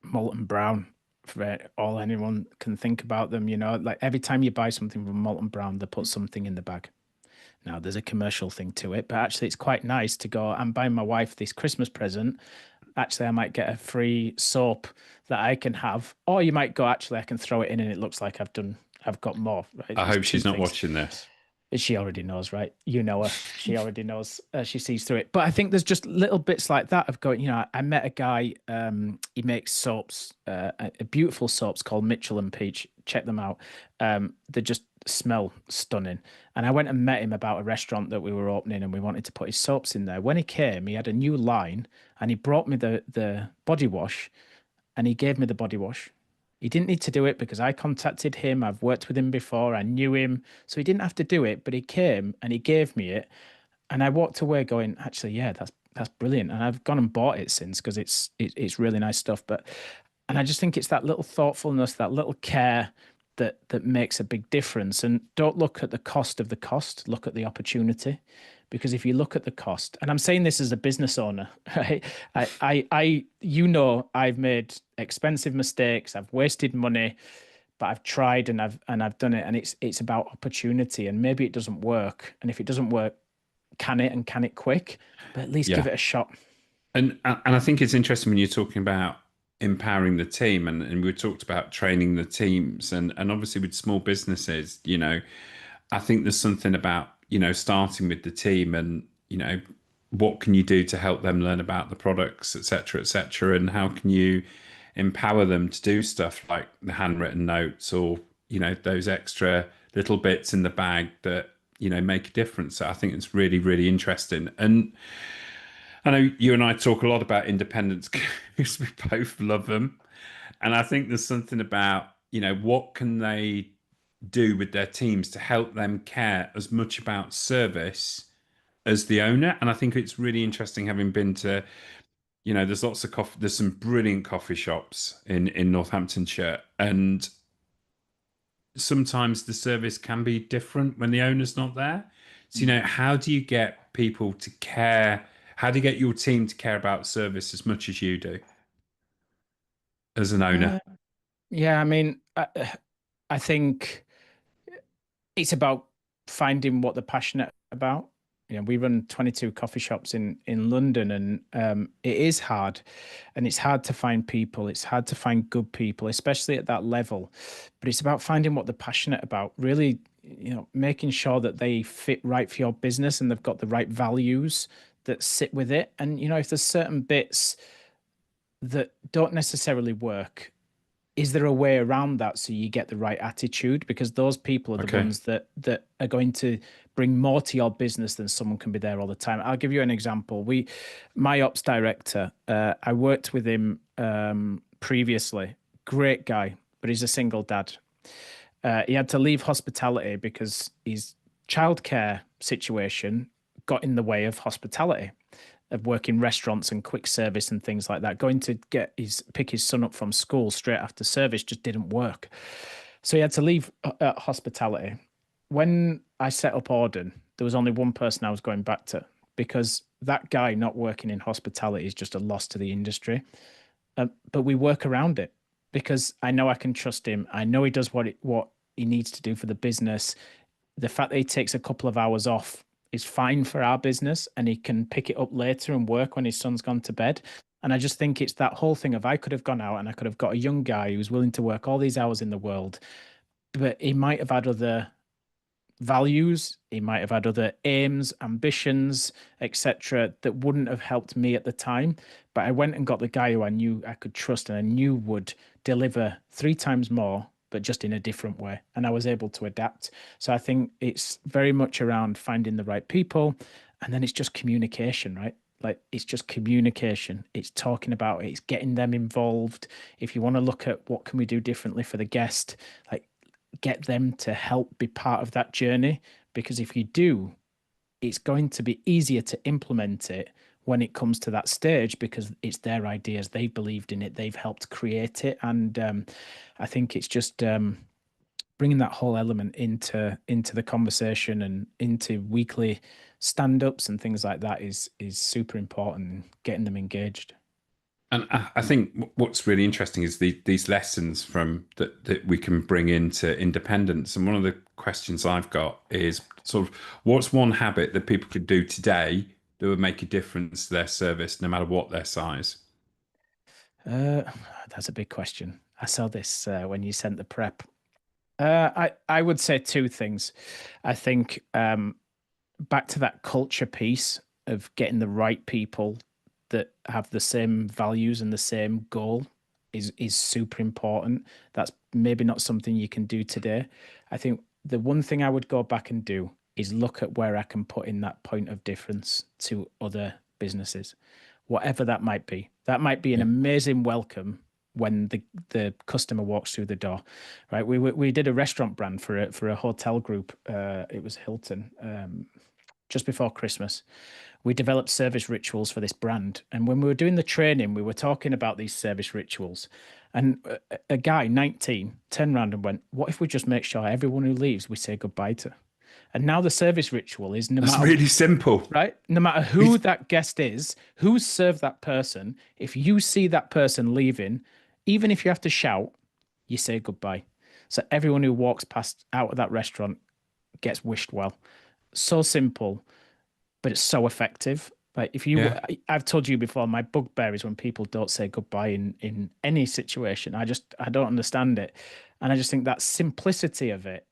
Molton Brown, for all anyone can think about them, you know, like every time you buy something from Molton Brown, they put something in the bag. Now, there's a commercial thing to it, but actually it's quite nice to go, I'm buying my wife this Christmas present. Actually, I might get a free soap that I can have. Or you might go, actually, I can throw it in and it looks like I've got more. Right? I hope she's not watching this. She already knows, right? You know her. She already knows. She sees through it. But I think there's just little bits like that of going, you know, I met a guy, he makes soaps, beautiful soaps called Mitchell and Peach. Check them out. They just smell stunning. And I went and met him about a restaurant that we were opening and we wanted to put his soaps in there. When he came, he had a new line and he brought me the body wash and he gave me the body wash. He didn't need to do it because I contacted him. I've worked with him before. I knew him. So he didn't have to do it, but he came and he gave me it. And I walked away going, actually, yeah, that's brilliant. And I've gone and bought it since because it's really nice stuff. And I just think it's that little thoughtfulness, that little care that makes a big difference. And don't look at the cost of the cost, look at the opportunity. Because if you look at the cost, and I'm saying this as a business owner, right? You know, I've made expensive mistakes, I've wasted money, but I've tried and I've done it. And it's about opportunity. And maybe it doesn't work. And if it doesn't work, can it quick? But at least give it a shot. And I think it's interesting when you're talking about empowering the team, and we talked about training the teams, and obviously with small businesses, I think there's something about, starting with the team and, what can you do to help them learn about the products, et cetera, and how can you empower them to do stuff like the handwritten notes or, those extra little bits in the bag that, make a difference. So I think it's really, really interesting. And I know you and I talk a lot about independence because we both love them. And I think there's something about, what can they do with their teams to help them care as much about service as the owner. And I think it's really interesting having been to, there's lots of coffee, there's some brilliant coffee shops in Northamptonshire. And sometimes the service can be different when the owner's not there. So, how do you get people to care? How do you get your team to care about service as much as you do as an owner? Yeah, I mean, I think it's about finding what they're passionate about. We run 22 coffee shops in London, and it is hard, and it's hard to find people. It's hard to find good people, especially at that level. But it's about finding what they're passionate about. Really, making sure that they fit right for your business and they've got the right values that sit with it. And if there's certain bits that don't necessarily work, is there a way around that so you get the right attitude? Because those people are the Okay. ones that are going to bring more to your business than someone can be there all the time. I'll give you an example. My ops director, I worked with him previously. Great guy, but he's a single dad. He had to leave hospitality because his childcare situation got in the way of hospitality, of working restaurants and quick service and things like that. Going to pick his son up from school straight after service just didn't work. So he had to leave hospitality. When I set up Auden, there was only one person I was going back to, because that guy not working in hospitality is just a loss to the industry. But we work around it because I know I can trust him. I know he does what he needs to do for the business. The fact that he takes a couple of hours off is fine for our business, and he can pick it up later and work when his son's gone to bed. And I just think it's that whole thing of, I could have gone out and I could have got a young guy who's willing to work all these hours in the world, but he might have had other values, he might have had other aims, ambitions, etc., that wouldn't have helped me at the time. But I went and got the guy who I knew I could trust and I knew would deliver 3 times more, but just in a different way. And I was able to adapt. So I think it's very much around finding the right people. And then it's just communication, right? Like, it's just communication. It's talking about it. It's getting them involved. If you want to look at what can we do differently for the guest, like, get them to help be part of that journey. Because if you do, it's going to be easier to implement it when it comes to that stage, because it's their ideas, they've believed in it, they've helped create it. And I think it's just bringing that whole element into the conversation and into weekly stand-ups and things like that is super important, getting them engaged. And I think what's really interesting is these lessons from that we can bring into independence. And one of the questions I've got is sort of, what's one habit that people could do today that would make a difference to their service, no matter what their size? That's a big question. I saw this when you sent the prep. I would say two things. I think back to that culture piece of getting the right people that have the same values and the same goal is super important. That's maybe not something you can do today. I think the one thing I would go back and do is look at where I can put in that point of difference to other businesses, whatever that might be. That might be an amazing welcome when the customer walks through the door, right? We did a restaurant brand for a hotel group. It was Hilton, just before Christmas. We developed service rituals for this brand. And when we were doing the training, we were talking about these service rituals. And a guy, 19, turned around and went, what if we just make sure everyone who leaves, we say goodbye to? And now the service ritual is, That's really simple. right? No matter who that guest is, who's served that person, if you see that person leaving, even if you have to shout, you say goodbye. So everyone who walks past out of that restaurant gets wished well. So simple, but it's so effective. Like if you, Yeah. I've told you before, my bugbear is when people don't say goodbye in any situation. I don't understand it, and I just think that simplicity of it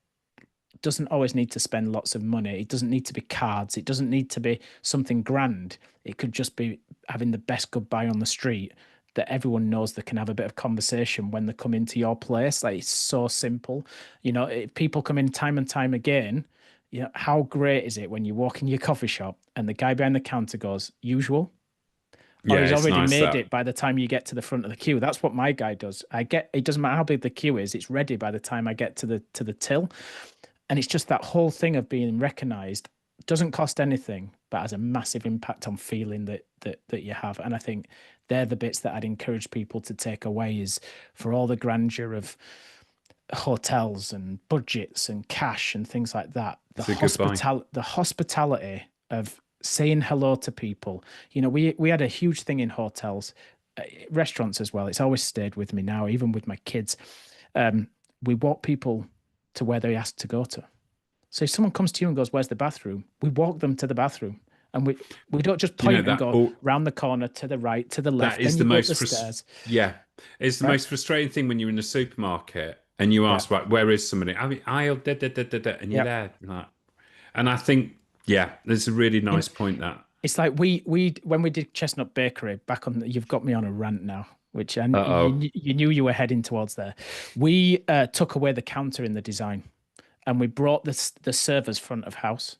doesn't always need to spend lots of money. It doesn't need to be cards. It doesn't need to be something grand. It could just be having the best goodbye on the street that everyone knows they can have a bit of conversation when they come into your place. Like it's so simple. You know, if people come in time and time again, you know, how great is it when you walk in your coffee shop and the guy behind the counter goes, usual? Or Yeah, he's it's already nice made that. it by the time you get to the front of the queue. That's what my guy does. It doesn't matter how big the queue is, it's ready by the time I get to the till. And it's just that whole thing of being recognized doesn't cost anything, but has a massive impact on feeling that you have. And I think they're the bits that I'd encourage people to take away is for all the grandeur of hotels and budgets and cash and things like that, It's a goodbye. the hospitality of saying hello to people. You know, we had a huge thing in hotels, restaurants as well. It's always stayed with me now, even with my kids. We walk people to where they asked to go to. So if someone comes to you and goes, "Where's the bathroom?" We walk them to the bathroom, and we don't just You know point and that go all round the corner to the right, to the left. that is Then the you go up most the stairs. yeah. It's the Right? most frustrating thing when you're in a supermarket and you Yeah, ask, right, where is somebody? I mean, aisle, and you're yeah. there. Like, and I think, yeah, it's a really You know, nice point that. it's like we when we did Chestnut Bakery back on. You've got me on a rant now, which Uh-oh. you knew you were heading towards there. We took away the counter in the design, and we brought the servers front of house.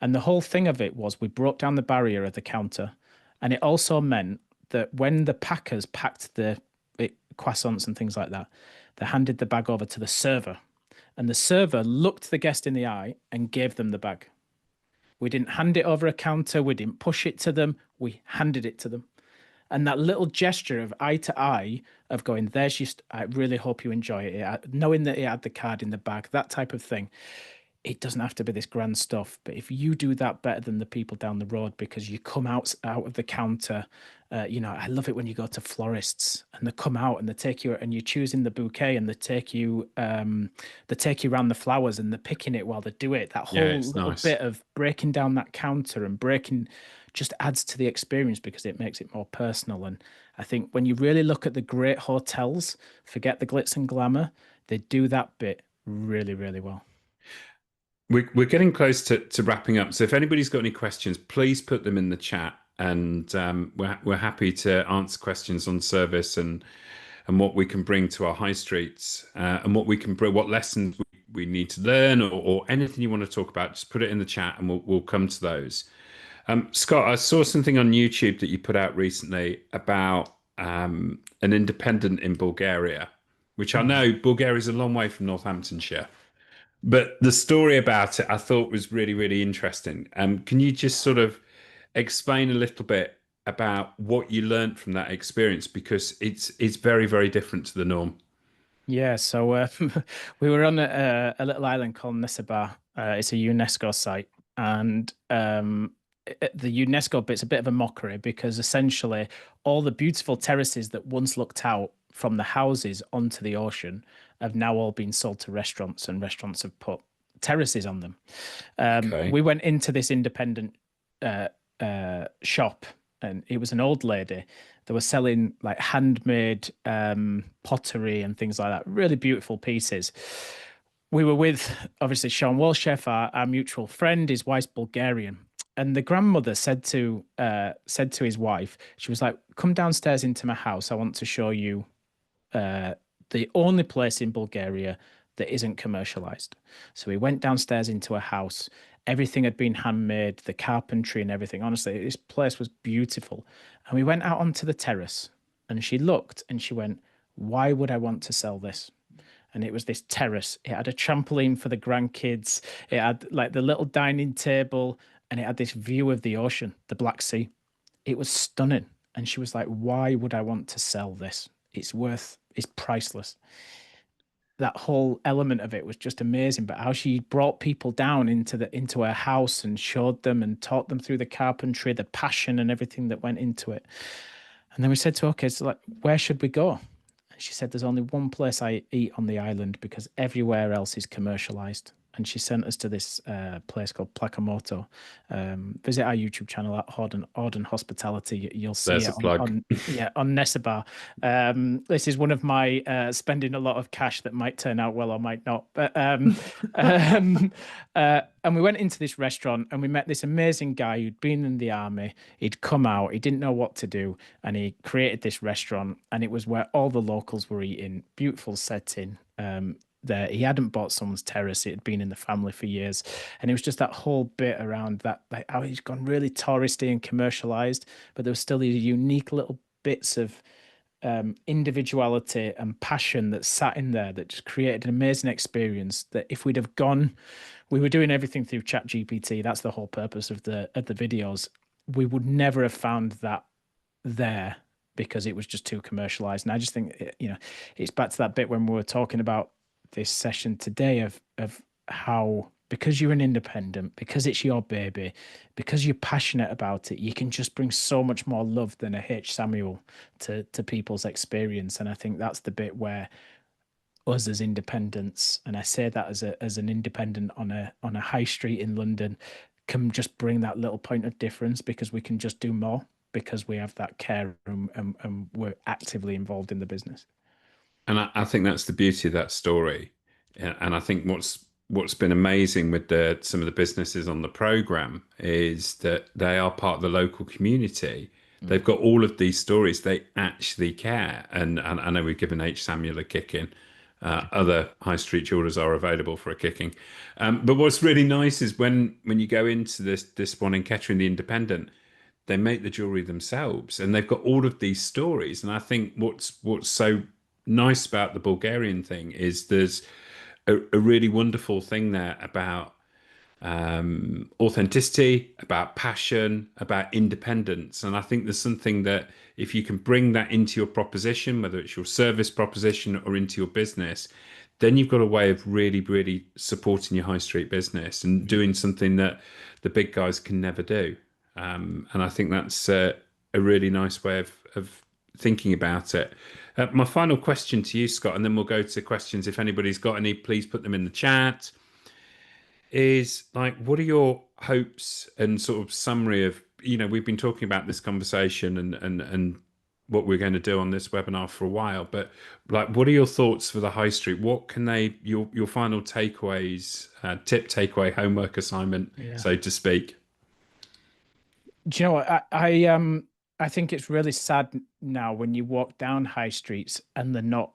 And the whole thing of it was we broke down the barrier of the counter. And it also meant that when the packers packed the croissants and things like that, they handed the bag over to the server. And the server looked the guest in the eye and gave them the bag. We didn't hand it over a counter. We didn't push it to them. We handed it to them. And that little gesture of eye to eye of going, there's just, I really hope you enjoy it. Knowing that he had the card in the bag, that type of thing. It doesn't have to be this grand stuff, but if you do that better than the people down the road because you come out of the counter, you know, I love it when you go to florists and they come out and they take you and you're choosing the bouquet and they take you around the flowers and they're picking it while they do it. That Yeah, whole it's little nice. bit of breaking down that counter and breaking just adds to the experience because it makes it more personal. And I think when you really look at the great hotels, forget the glitz and glamour, they do that bit really, really well. We're getting close to wrapping up. So if anybody's got any questions, please put them in the chat, and we're happy to answer questions on service and what we can bring to our high streets and what we can bring, what lessons we need to learn, or anything you want to talk about. Just put it in the chat, and we'll come to those. Scott, I saw something on YouTube that you put out recently about an independent in Bulgaria, which I know Bulgaria is a long way from Northamptonshire. But the story about it I thought was really, really interesting. Can you just sort of explain a little bit about what you learned from that experience? Because it's very, very different to the norm. Yeah, so we were on a little island called Nessebar. It's a UNESCO site, and the UNESCO bit's a bit of a mockery because essentially all the beautiful terraces that once looked out from the houses onto the ocean have now all been sold to restaurants, and restaurants have put terraces on them. Okay. We went into this independent shop, and it was an old lady. They were selling like handmade pottery and things like that. Really beautiful pieces. We were with obviously Sean Walchef, our mutual friend. His wife's Bulgarian, and the grandmother said to his wife, she was like, "Come downstairs into my house. I want to show you the only place in Bulgaria that isn't commercialized." So we went downstairs into a house. Everything had been handmade, the carpentry and everything. Honestly, this place was beautiful. And we went out onto the terrace and she looked and she went, "Why would I want to sell this?" And it was this terrace. It had a trampoline for the grandkids. It had like the little dining table and it had this view of the ocean, the Black Sea. It was stunning. And she was like, "Why would I want to sell this? It's priceless." That whole element of it was just amazing. But how she brought people down into her house and showed them and taught them through the carpentry, the passion and everything that went into it. And then we said to her, "Okay, so like, where should we go?" And she said, "There's only one place I eat on the island because everywhere else is commercialized." and she sent us to this place called Plakamoto. Visit our YouTube channel at Auden Hospitality. You'll see There's it a plug. on Nessabar. This is one of my spending a lot of cash that might turn out well or might not. But and we went into this restaurant and we met this amazing guy who'd been in the army. He'd come out, he didn't know what to do, and he created this restaurant, and it was where all the locals were eating. Beautiful setting. There, he hadn't bought someone's terrace, it had been in the family for years, and it was just that whole bit around that, like how he's gone really touristy and commercialized, but there was still these unique little bits of individuality and passion that sat in there that just created an amazing experience. That if we'd have gone, we were doing everything through Chat GPT. That's the whole purpose of the videos. We would never have found that there, because it was just too commercialized. And I just think, it's back to that bit when we were talking about this session today of how, because you're an independent, because it's your baby, because you're passionate about it, you can just bring so much more love than a H. Samuel to people's experience. And I think that's the bit where us as independents, and I say that as an independent on a high street in London, can just bring that little point of difference, because we can just do more because we have that care and we're actively involved in the business. And I think that's the beauty of that story. And I think what's been amazing with some of the businesses on the program is that they are part of the local community. They've got all of these stories. They actually care. And I know we've given H. Samuel a kicking. Other high street jewelers are available for a kicking. But what's really nice is when you go into this one in Kettering, the Independent, they make the jewelry themselves, and they've got all of these stories. And I think what's so nice about the Bulgarian thing is there's a really wonderful thing there about authenticity, about passion, about independence. And I think there's something that if you can bring that into your proposition, whether it's your service proposition or into your business, then you've got a way of really, really supporting your high street business and doing something that the big guys can never do. And I think that's a really nice way of thinking about it. My final question to you, Scott, and then we'll go to questions. If anybody's got any, please put them in the chat. Is like, what are your hopes and sort of summary of, we've been talking about this conversation and what we're going to do on this webinar for a while, but like, what are your thoughts for the high street? What can your final takeaways, takeaway, homework assignment, so to speak? Do you know what? I think it's really sad now when you walk down high streets and they're not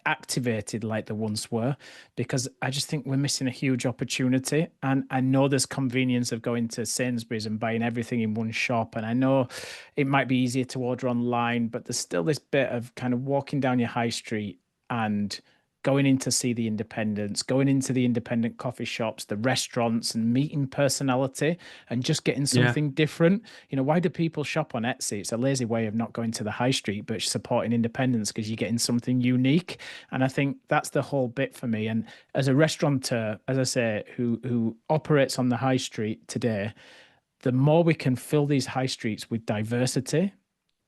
activated like they once were, because I just think we're missing a huge opportunity. And I know there's convenience of going to Sainsbury's and buying everything in one shop, and I know it might be easier to order online, but there's still this bit of kind of walking down your high street and going in to see the independents, going into the independent coffee shops, the restaurants, and meeting personality and just getting something different. Why do people shop on Etsy? It's a lazy way of not going to the high street, but supporting independence, because you're getting something unique. And I think that's the whole bit for me. And as a restaurateur, as I say, who operates on the high street today, the more we can fill these high streets with diversity,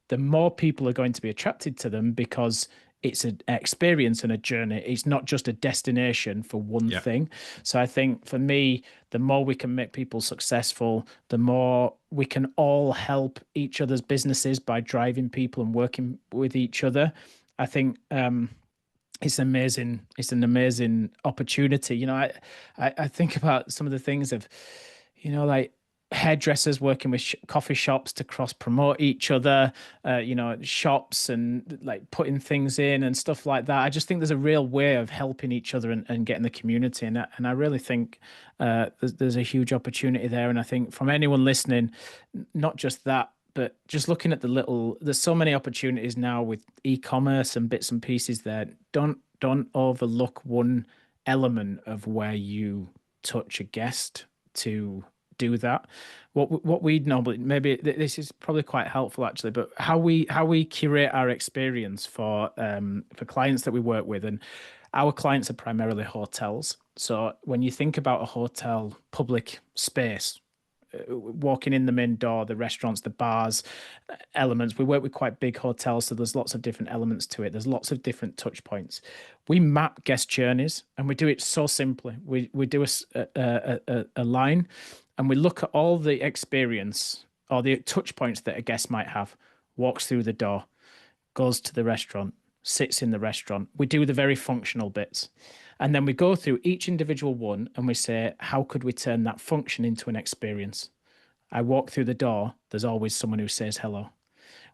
the more people are going to be attracted to them, because it's an experience and a journey. It's not just a destination for one thing. So I think for me, the more we can make people successful, the more we can all help each other's businesses by driving people and working with each other. I think it's amazing. It's an amazing opportunity. I think about some of the things of, like hairdressers working with coffee shops to cross promote each other, shops and like putting things in and stuff like that. I just think there's a real way of helping each other and getting the community. And I really think there's a huge opportunity there. And I think from anyone listening, not just that, but just looking at there's so many opportunities now with e-commerce and bits and pieces there. Don't overlook one element of where you touch a guest to do that. What we normally, maybe this is probably quite helpful actually, but how we curate our experience for clients that we work with, and our clients are primarily hotels. So when you think about a hotel public space, walking in the main door, the restaurants, the bars, elements. We work with quite big hotels, so there's lots of different elements to it. There's lots of different touch points. We map guest journeys, and we do it so simply. We do a line, and we look at all the experience or the touch points that a guest might have. Walks through the door, goes to the restaurant, sits in the restaurant. We do the very functional bits. And then we go through each individual one and we say, how could we turn that function into an experience? I walk through the door, there's always someone who says hello.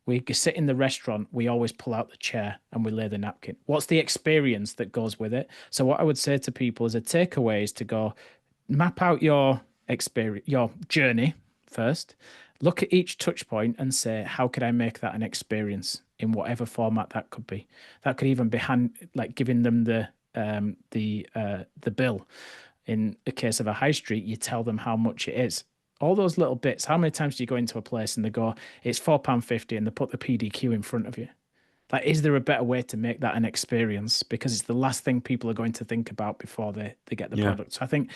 We sit in the restaurant, we always pull out the chair and we lay the napkin. What's the experience that goes with it? So what I would say to people as a takeaway is to go map out your experience, your journey first. Look at each touch point and say, how could I make that an experience in whatever format that could be? That could even be like giving them the bill. In the case of a high street, you tell them how much it is. All those little bits. How many times do you go into a place and they go, it's £4.50 and they put the PDQ in front of you? Like, is there a better way to make that an experience? Because it's the last thing people are going to think about before they get the product. So I think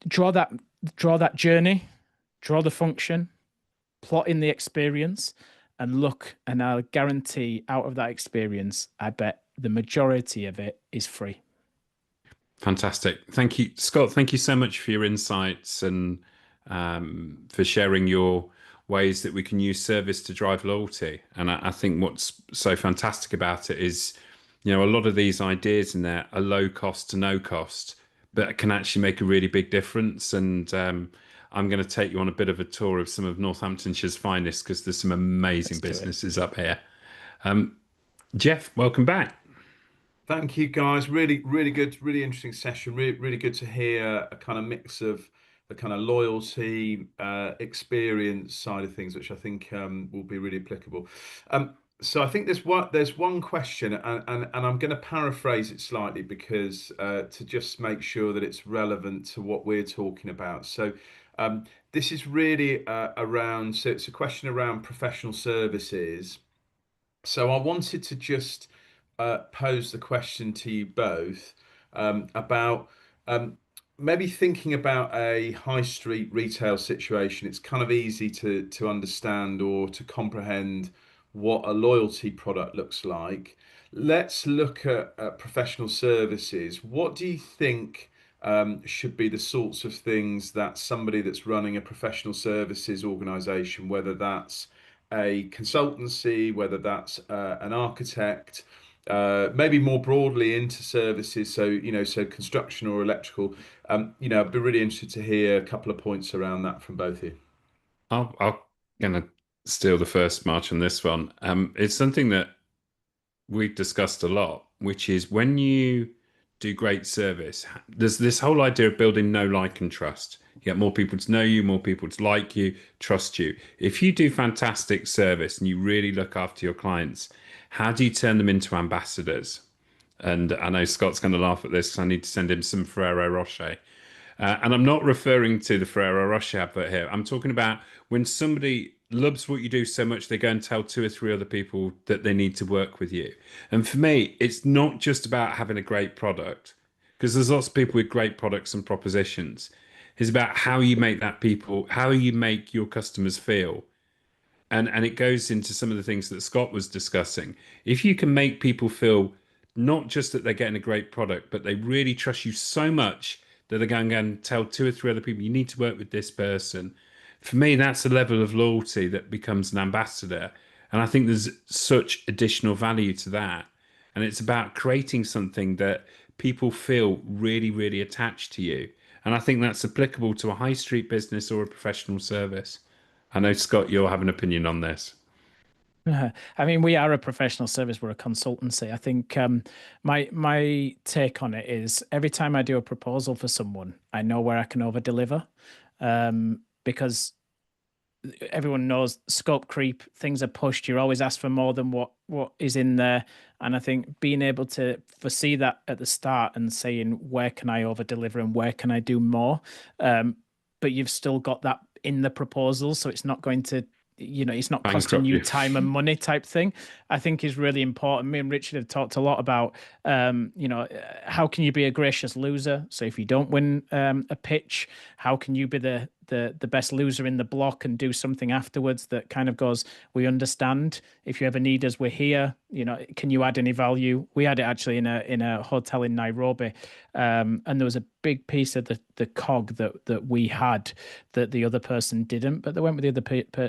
draw that journey, draw the function, plot in the experience, and look, and I'll guarantee out of that experience, I bet the majority of it is free. Fantastic. Thank you, Scott. Thank you so much for your insights and for sharing your ways that we can use service to drive loyalty. And I think what's so fantastic about it is, a lot of these ideas in there are low cost to no cost, but can actually make a really big difference. And I'm going to take you on a bit of a tour of some of Northamptonshire's finest, because there's some amazing businesses up here. Jeff, welcome back. Thank you, guys. Really, really good, really interesting session. Really, really good to hear a kind of mix of the kind of loyalty, experience side of things, which I think will be really applicable. So I think there's one question, and I'm going to paraphrase it slightly because to just make sure that it's relevant to what we're talking about. So this is really around. So it's a question around professional services. So I wanted to just pose the question to you both about maybe thinking about a high street retail situation. It's kind of easy to understand or to comprehend what a loyalty product looks like. Let's look at professional services. What do you think should be the sorts of things that somebody that's running a professional services organization, whether that's a consultancy, whether that's an architect, maybe more broadly into services, so construction or electrical. I'd be really interested to hear a couple of points around that from both of you. I'm gonna steal the first march on this one. It's something that we've discussed a lot, which is when you do great service, there's this whole idea of building know, like, and trust. You get more people to know you, more people to like you, trust you. If you do fantastic service and you really look after your clients, how do you turn them into ambassadors? And I know Scott's going to laugh at this because I need to send him some Ferrero Rocher. And I'm not referring to the Ferrero Rocher advert here. I'm talking about when somebody loves what you do so much, they go and tell 2 or 3 other people that they need to work with you. And for me, it's not just about having a great product, because there's lots of people with great products and propositions. It's about how you make how you make your customers feel. And it goes into some of the things that Scott was discussing. If you can make people feel not just that they're getting a great product, but they really trust you so much that they're going and tell 2 or 3 other people, you need to work with this person. For me, that's a level of loyalty that becomes an ambassador. And I think there's such additional value to that. And it's about creating something that people feel really, really attached to you. And I think that's applicable to a high street business or a professional service. I know, Scott, you'll have an opinion on this. I mean, we are a professional service. We're a consultancy. I think my take on it is every time I do a proposal for someone, I know where I can over deliver, because everyone knows scope creep. Things are pushed. You're always asked for more than what is in there. And I think being able to foresee that at the start and saying where can I over deliver and where can I do more, but you've still got that in the proposal, so it's not going to, it's not costing you time and money type thing, I think is really important. Me and Richard have talked a lot about, how can you be a gracious loser? So if you don't win a pitch, how can you be the the best loser in the block and do something afterwards that kind of goes, we understand. If you ever need us, we're here. You know, can you add any value? We had it actually in a hotel in Nairobi, and there was a big piece of the cog that we had that the other person didn't, but they went with the other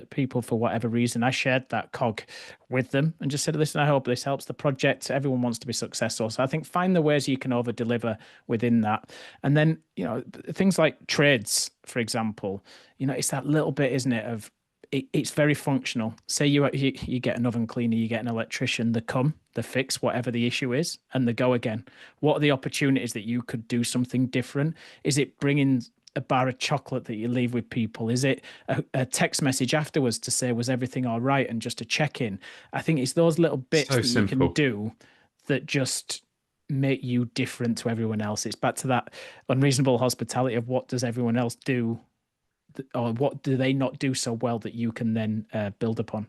people for whatever reason. I shared that cog with them and just said, listen, I hope this helps the project. Everyone wants to be successful. So I think find the ways you can over deliver within that. And then, you know, things like trades, for example, you know, it's that little bit, isn't it, of it's very functional. Say you get an oven cleaner, you get an electrician, they come, they fix whatever the issue is, and they go again. What are the opportunities that you could do something different? Is it bringing a bar of chocolate that you leave with people? Is it a text message afterwards to say, was everything all right, and just a check-in? I think it's those little bits So that simple. you can do that just make you different to everyone else. It's back to that unreasonable hospitality of what does everyone else do, or what do they not do so well that you can then build upon.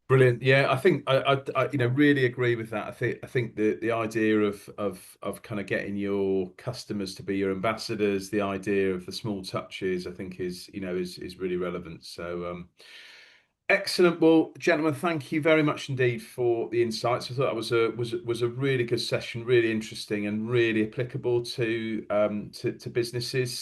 Brilliant. Yeah, I think I you know, really agree with that. I think the idea of kind of getting your customers to be your ambassadors, the idea of the small touches, I think is, you know, is really relevant. So excellent. Well, gentlemen, thank you very much indeed for the insights. I thought that was a really good session, really interesting and really applicable to to businesses.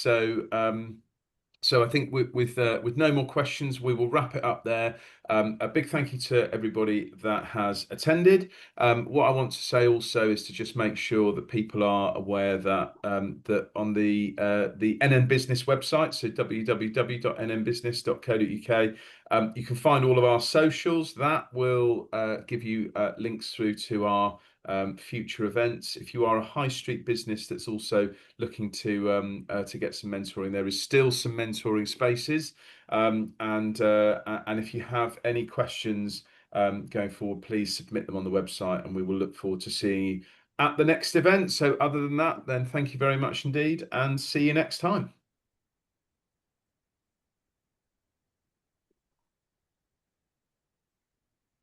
So I think with no more questions, we will wrap it up there. A big thank you to everybody that has attended. What I want to say also is to just make sure that people are aware that that on the NN Business website, so www.nnbusiness.co.uk, you can find all of our socials. That will give you links through to our future events. If you are a high street business that's also looking to get some mentoring, there is still some mentoring spaces. And if you have any questions going forward, please submit them on the website, and we will look forward to seeing you at the next event. So other than that, then thank you very much indeed, and see you next time.